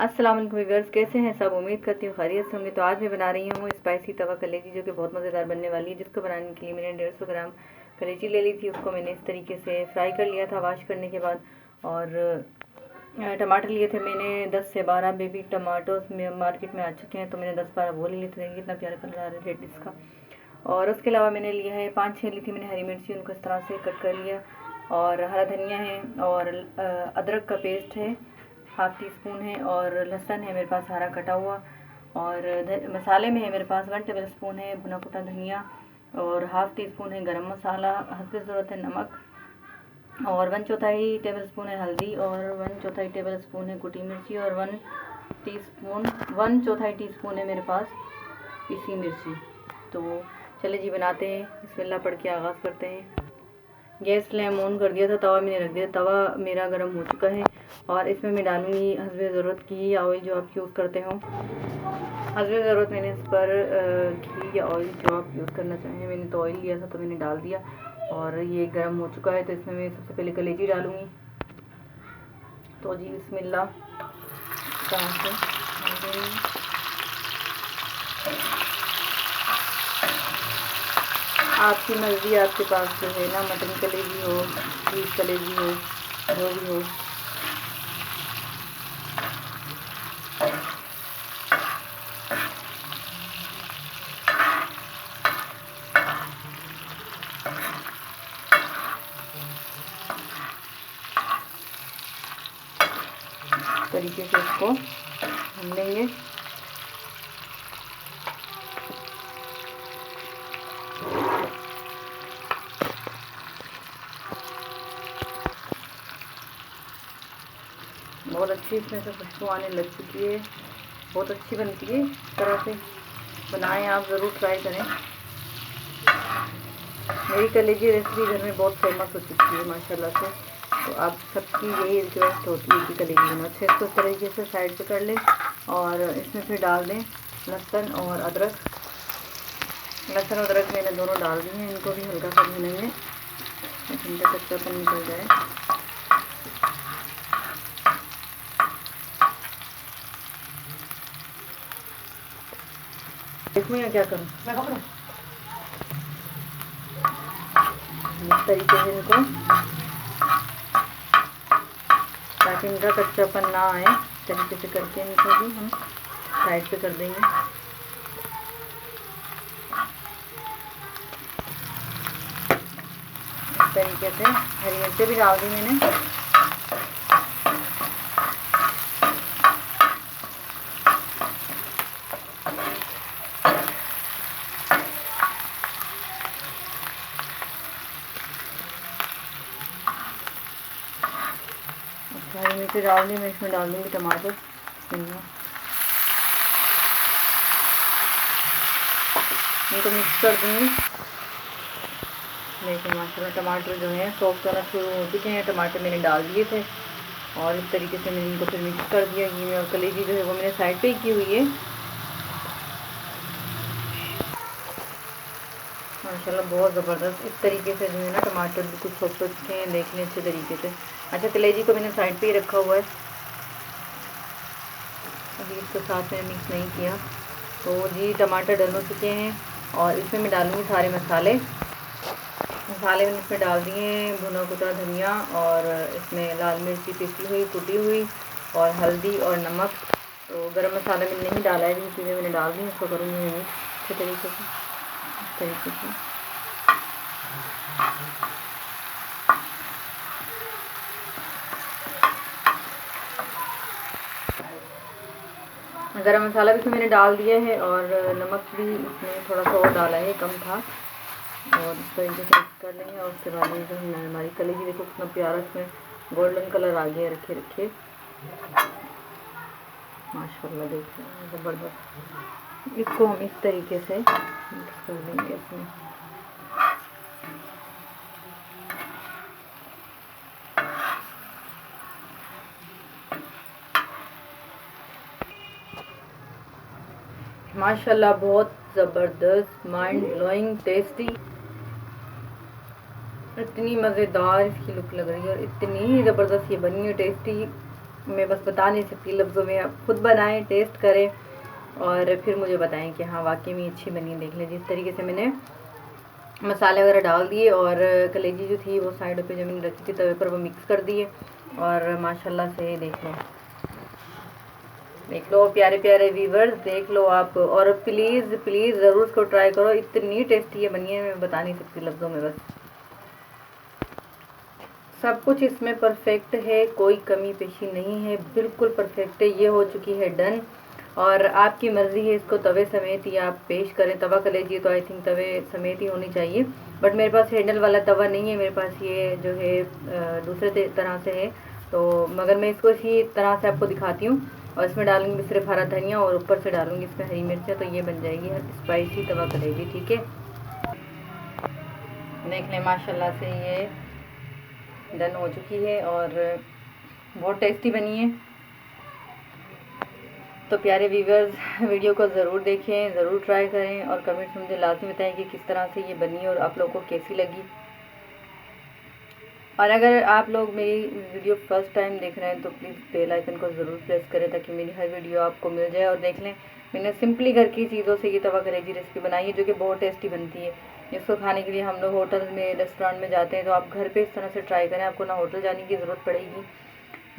अस्सलाम वालेकुम व्यूअर्स, कैसे हैं सब। उम्मीद करती हूँ खैरियत से होंगे। तो आज मैं बना रही हूँ स्पाइसी तवा कलेजी, जो कि बहुत मज़ेदार बनने वाली है। जिसको बनाने के लिए मैंने 150 ग्राम कलेजी ले ली थी। उसको मैंने इस तरीके से फ्राई कर लिया था वॉश करने के बाद। और टमाटर लिए थे मैंने 10 से 12 बेबी टमाटोस मार्केट में आ चुके हैं, तो मैंने 10-12 वो ले लिए थे। कितना प्यारा कलर आ रहा है रेड इसका। और उसके अलावा मैंने लिया है 5-6 ली थी मैंने हरी मिर्ची, उनको इस तरह से कट कर लिया। और हरा धनिया है और अदरक का पेस्ट है, हाफ़ टी स्पून है। और लहसुन है मेरे पास हरा कटा हुआ। और मसाले में है मेरे पास 1 टेबल स्पून है भुना कुटा धनिया, और हाफ़ टी स्पून है गरम मसाला, हस्बे ज़रूरत है नमक, और 1/4 टेबल स्पून है हल्दी, और 1/4 टेबल स्पून है कुटी मिर्ची, और 1/4 टी स्पून है मेरे पास पीसी मिर्ची। तो चलिए जी बनाते हैं, बिस्मिल्लाह पढ़ के आगाज़ करते हैं। गैस फ्लेम ऑन कर दिया था, तवा मैंने रख दिया। तवा मेरा गर्म हो चुका है और इसमें मैं डालूँगी हस्बे ज़रूरत घी या ऑयल जो आप यूज़ करते हो। हस्बे ज़रूरत मैंने इस पर घी या ऑयल जो आप यूज़ करना चाहें। मैंने तो ऑयल लिया था तो मैंने डाल दिया। और ये गर्म हो चुका है, तो इसमें मैं सबसे पहले कलेजी डालूँगी। तो जी बिस्मिल्लाह आपकी मर्ज़ी, आपके पास जो है ना मटन कलेजी हो, बीफ कलेजी हो, जो भी हो। तरीके से इसको भून लेंगे। बहुत अच्छी इसमें से खुशबू आने लग चुकी है, बहुत अच्छी बनती है। इस तरह से बनाएं, आप ज़रूर ट्राई करें। मेरी कलेजी रेसिपी घर में बहुत फेमस हो चुकी है माशाल्लाह से। तो आप सबकी यही रिक्वेस्ट होती है कि कलेजी बनाओ। अच्छे इसको इस तरीके से साइड पे कर लें और इसमें फिर डाल दें लहसुन और अदरक। लहसुन और अदरक मैंने दोनों डाल दिए हैं। इनको भी हल्का सा भूनेंगे, इनका कच्चापन निकल जाए। इसमें या क्या करूँ, इस तरीके से इनको, ताकि इनका कच्चापन ना आए, इस तरीके से करके इनको भी हम साइड पे कर देंगे। इस तरीके से हरी मिर्ची भी डाल दी मैंने। हरी मिर्ची डाल दी, मैं इसमें डाल दूँगी टमाटर। इनको मिक्स कर दूँगी। देखिए माशाल्लाह टमाटर जो है सॉफ्ट होना शुरू हो चुके हैं। टमाटर मैंने डाल दिए थे और इस तरीके से मैंने इनको फिर मिक्स कर दिया। घी में और कलेजी जो है वो मैंने साइड पे ही की हुई है। माशाल्लाह बहुत ज़बरदस्त इस तरीके से जो है ना टमाटर बिल्कुल सॉफ्ट हो चुके हैं। देख लें अच्छे तरीके से। अच्छा, कलेजी को मैंने साइड पे ही रखा हुआ है, अभी इसको साथ में मिक्स नहीं किया। तो जी टमाटर डल हो चुके हैं और इसमें मैं डालूँगी सारे मसाले। मसाले मैंने इसमें डाल दिए हैं भुना कुटा धनिया, और इसमें लाल मिर्ची पीसी हुई कुटी हुई, और हल्दी और नमक। तो गरम मसाला मैंने नहीं डाला है, ये चीज़ें मैंने डाल दी। इसको करूँगी मैं मिक्स अच्छे तरीके से, इस तरीके से। गरम मसाला भी इसमें मैंने डाल दिया है और नमक भी इसमें थोड़ा सा और डाला है, कम था। और इस तरीके से मिक्स कर लेंगे। और उसके बाद ये जो है हमारी कलेजी देखो कितना प्यारा इसमें गोल्डन कलर आ गया। रखे माशाल्लाह, देखिए ज़बरदस्त। इसको हम इस तरीके से मिक्स कर देंगे इसमें। माशाल्लाह बहुत ज़बरदस्त, माइंड ब्लोइंग टेस्टी, इतनी मज़ेदार इसकी लुक लग रही है और इतनी ज़बरदस्त ये बनी है टेस्टी। मैं बस बता नहीं सकती लफ्ज़ों में, आप खुद बनाएं, टेस्ट करें और फिर मुझे बताएं कि हाँ वाकई में अच्छी बनी। देख लें जिस तरीके से मैंने मसाले वगैरह डाल दिए और कलेजी जो थी वो साइड पे जो मैंने रखी थी तवे पर वो मिक्स कर दिए और माशाल्लाह से देख लो प्यारे प्यारे व्यूवर्स, देख लो आप और प्लीज़ प्लीज़ ज़रूर इसको ट्राई करो। इतनी टेस्टी ये बनी है, मैं बता नहीं सकती लफ्ज़ों में। बस सब कुछ इसमें परफेक्ट है, कोई कमी पेशी नहीं है, बिल्कुल परफेक्ट है। ये हो चुकी है डन और आपकी मर्ज़ी है इसको तवे समेत ही आप पेश करें। तवा कलेजी तो आई थिंक तवे समेत ही होनी चाहिए, बट मेरे पास हैंडल वाला तवा नहीं है, मेरे पास ये जो है दूसरे तरह से है। तो मगर मैं इसको इसी तरह से आपको दिखाती हूँ और इसमें डालूंगी सिर्फ हरा धनिया और ऊपर से डालूंगी इसमें हरी मिर्चें, तो ये बन जाएगी स्पाइसी तवा कलेजी। ठीक है, देख लें माशाल्लाह से ये डन हो चुकी है और बहुत टेस्टी बनी है। तो प्यारे व्यूवर्स वीडियो को ज़रूर देखें, ज़रूर ट्राई करें और कमेंट्स में मुझे लाजमी बताएं कि किस तरह से ये बनी और आप लोगों को कैसी लगी। और अगर आप लोग मेरी वीडियो फर्स्ट टाइम देख रहे हैं तो प्लीज़ बेल आइकन को ज़रूर प्रेस करें ताकि मेरी हर वीडियो आपको मिल जाए। और देख लें मैंने सिंपली घर की चीज़ों से ये तवा कलेजी रेसिपी बनाई है जो कि बहुत टेस्टी बनती है। जिसको खाने के लिए हम लोग होटल में रेस्टोरेंट में जाते हैं, तो आप घर पे इस तरह से ट्राई करें। आपको ना होटल जाने की ज़रूरत पड़ेगी,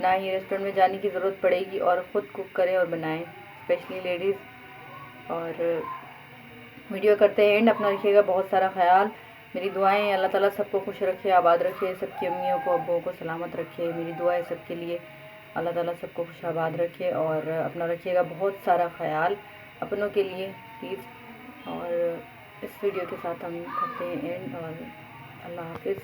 ना ही रेस्टोरेंट में जाने की ज़रूरत पड़ेगी और ख़ुद कुक करें और बनाएं, स्पेशली लेडीज़। और वीडियो करते हैं एंड, अपना रखिएगा बहुत सारा ख्याल। मेरी दुआएं अल्लाह ताला सबको खुश रखे, आबाद रखे, सबकी अम्मियों को अब्बों को सलामत रखे। मेरी दुआएं सबके लिए, अल्लाह ताला सबको खुश आबाद रखे और अपना रखिएगा बहुत सारा ख्याल अपनों के लिए प्लीज़। और इस वीडियो के साथ हम करते हैं एंड और अल्लाह हाफिज़।